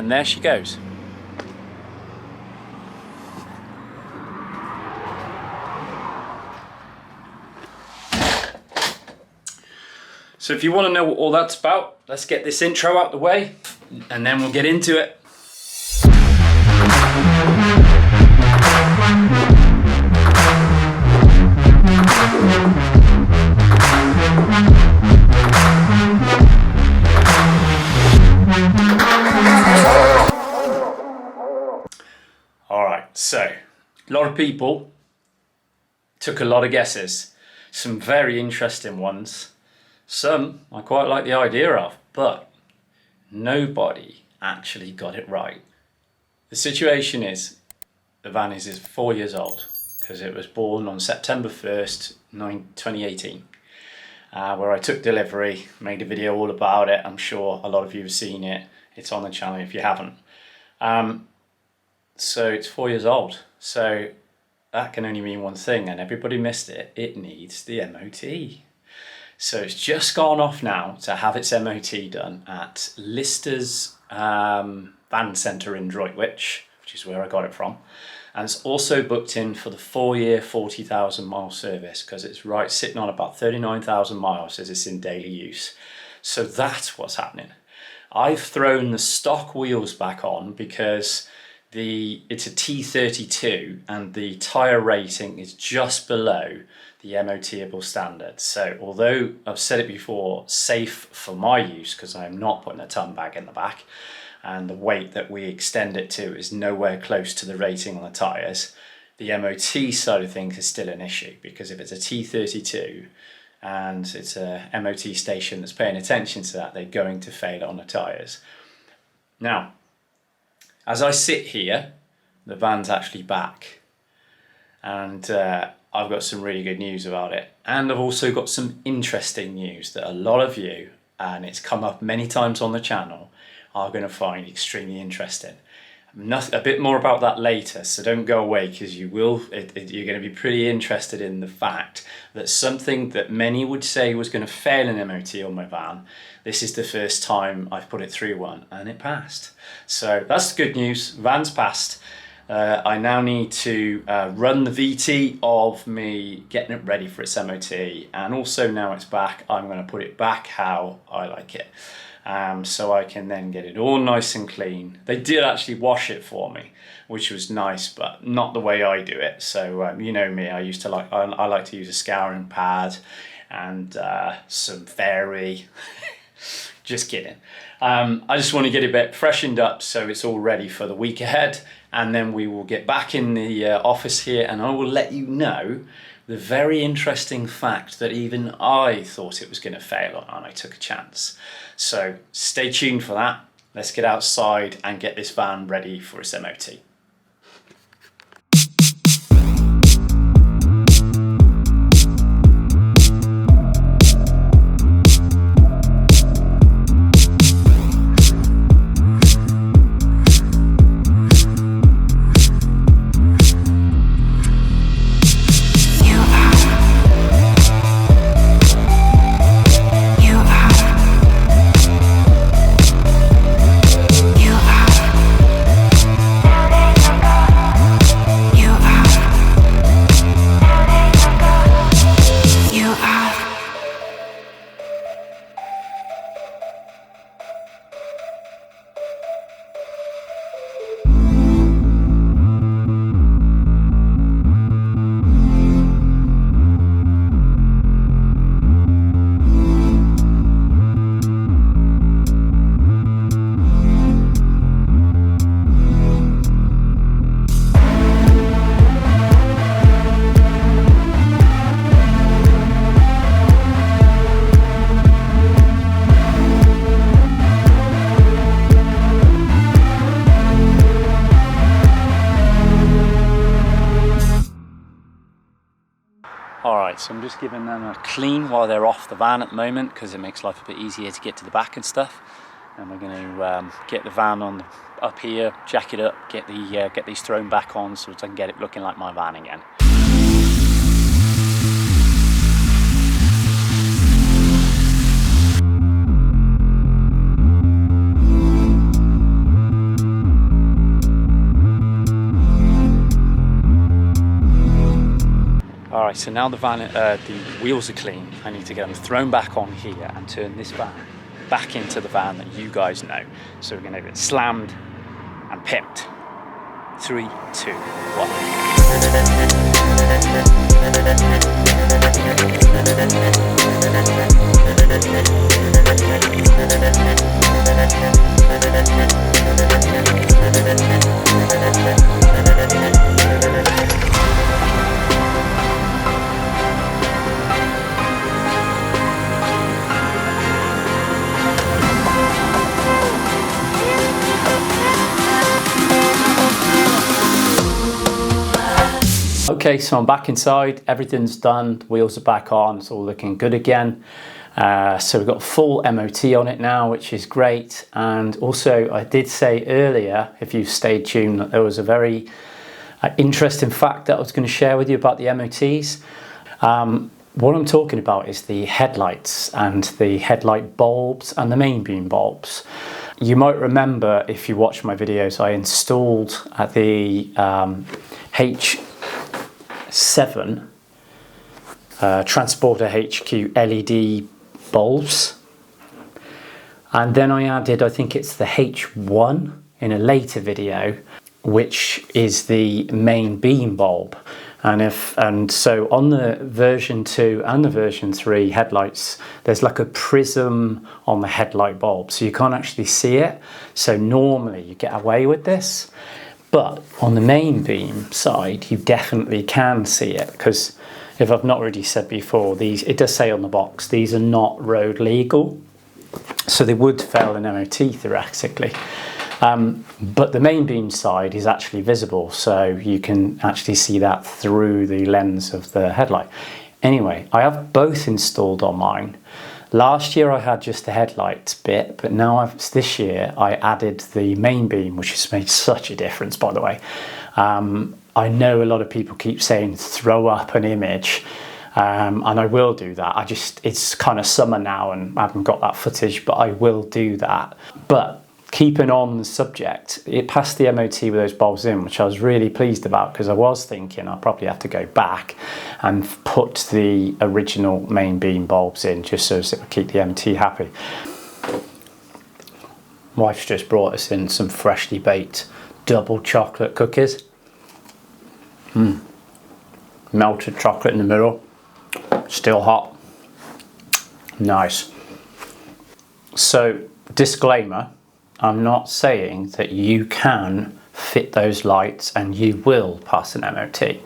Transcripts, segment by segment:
and there she goes. So if you want to know what all that's about, let's get this intro out the way and then we'll get into it. Alright, so a lot of people took a lot of guesses, some very interesting ones. Some I quite like the idea of, but nobody actually got it right. The situation is, the van is 4 years old because it was born on September 1st, 2018, where I took delivery, made a video all about it. I'm sure a lot of you have seen it. It's on the channel if you haven't. So it's 4 years old. So that can only mean one thing, and everybody missed it. It needs the MOT. So it's just gone off now to have its MOT done at Lister's van centre in Droitwich, which is where I got it from. And it's also booked in for the 4-year, 40,000 mile service because it's right sitting on about 39,000 miles as it's in daily use. So that's what's happening. I've thrown the stock wheels back on because it's a T32 and the tyre rating is just below the MOT-able standard. So although I've said it before, safe for my use because I'm not putting a ton bag in the back, and the weight that we extend it to is nowhere close to the rating on the tyres, the MOT side of things is still an issue, because if it's a T32 and it's a MOT station that's paying attention to that, they're going to fail on the tyres. Now, as I sit here, the van's actually back, and I've got some really good news about it. And I've also got some interesting news that a lot of you, and it's come up many times on the channel, are going to find extremely interesting. A bit more about that later, so don't go away, because you're going to be pretty interested in the fact that something that many would say was going to fail an MOT on my van, this is the first time I've put it through one and it passed. So that's the good news, van's passed. I now need to run the VT of me getting it ready for its MOT, and also now it's back, I'm going to put it back how I like it. So I can then get it all nice and clean. They did actually wash it for me, which was nice, but not the way I do it. So you know me, I like to use a scouring pad and some fairy. Just kidding. I just want to get it a bit freshened up so it's all ready for the week ahead, and then we will get back in the office here and I will let you know the very interesting fact that even I thought it was going to fail on, and I took a chance. So stay tuned for that. Let's get outside and get this van ready for its MOT. Alright, so I'm just giving them a clean while they're off the van at the moment, because it makes life a bit easier to get to the back and stuff. And we're going to get the van on up here, jack it up, get these thrown back on so I can get it looking like my van again. All right, so now the wheels are clean. I need to get them thrown back on here and turn this van back into the van that you guys know. So we're going to get it slammed and pimped. 3, 2, 1. Okay, so I'm back inside, everything's done, the wheels are back on, it's all looking good again. So we've got full MOT on it now, which is great. And also I did say earlier, if you stayed tuned, that there was a very interesting fact that I was going to share with you about the MOTs. What I'm talking about is the headlights and the headlight bulbs and the main beam bulbs. You might remember, if you watched my videos, I installed the H7 Transporter HQ LED bulbs, and then I added, I think it's the H1 in a later video, which is the main beam bulb. And so on the version 2 and the version 3 headlights, there's like a prism on the headlight bulb, so you can't actually see it. So normally you get away with this, but on the main beam side, you definitely can see it, because if I've not already said before, it does say on the box, these are not road legal, so they would fail an MOT theoretically. But the main beam side is actually visible, so you can actually see that through the lens of the headlight. Anyway, I have both installed on mine. Last year I had just the headlights bit, but now this year I added the main beam, which has made such a difference, by the way. I know a lot of people keep saying throw up an image, and I will do that. It's kind of summer now and I haven't got that footage, but I will do that. But keeping on the subject, it passed the MOT with those bulbs in, which I was really pleased about, because I was thinking I'll probably have to go back and put the original main beam bulbs in, just so it would keep the MOT happy. Wife's just brought us in some freshly baked double chocolate cookies. Melted chocolate in the middle, still hot, nice. So, disclaimer, I'm not saying that you can fit those lights and you will pass an MOT.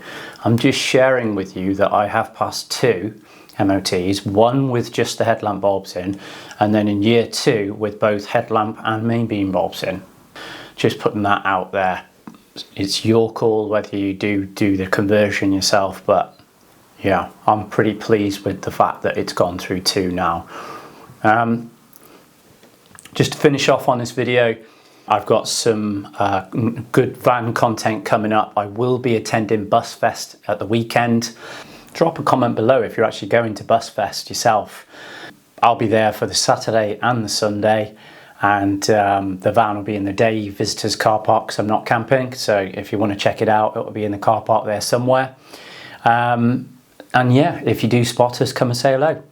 I'm just sharing with you that I have passed 2 MOTs, one with just the headlamp bulbs in, and then in year 2 with both headlamp and main beam bulbs in. Just putting that out there. It's your call whether you do the conversion yourself, but yeah, I'm pretty pleased with the fact that it's gone through 2 now. Just to finish off on this video, I've got some good van content coming up. I will be attending Busfest at the weekend. Drop a comment below if you're actually going to Busfest yourself. I'll be there for the Saturday and the Sunday, and the van will be in the day visitors car park, so I'm not camping. So if you want to check it out, it will be in the car park there somewhere. And yeah, if you do spot us, come and say hello.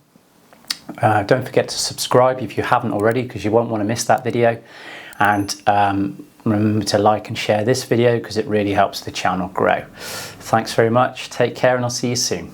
Don't forget to subscribe if you haven't already, because you won't want to miss that video. And remember to like and share this video, because it really helps the channel grow. Thanks very much. Take care, and I'll see you soon.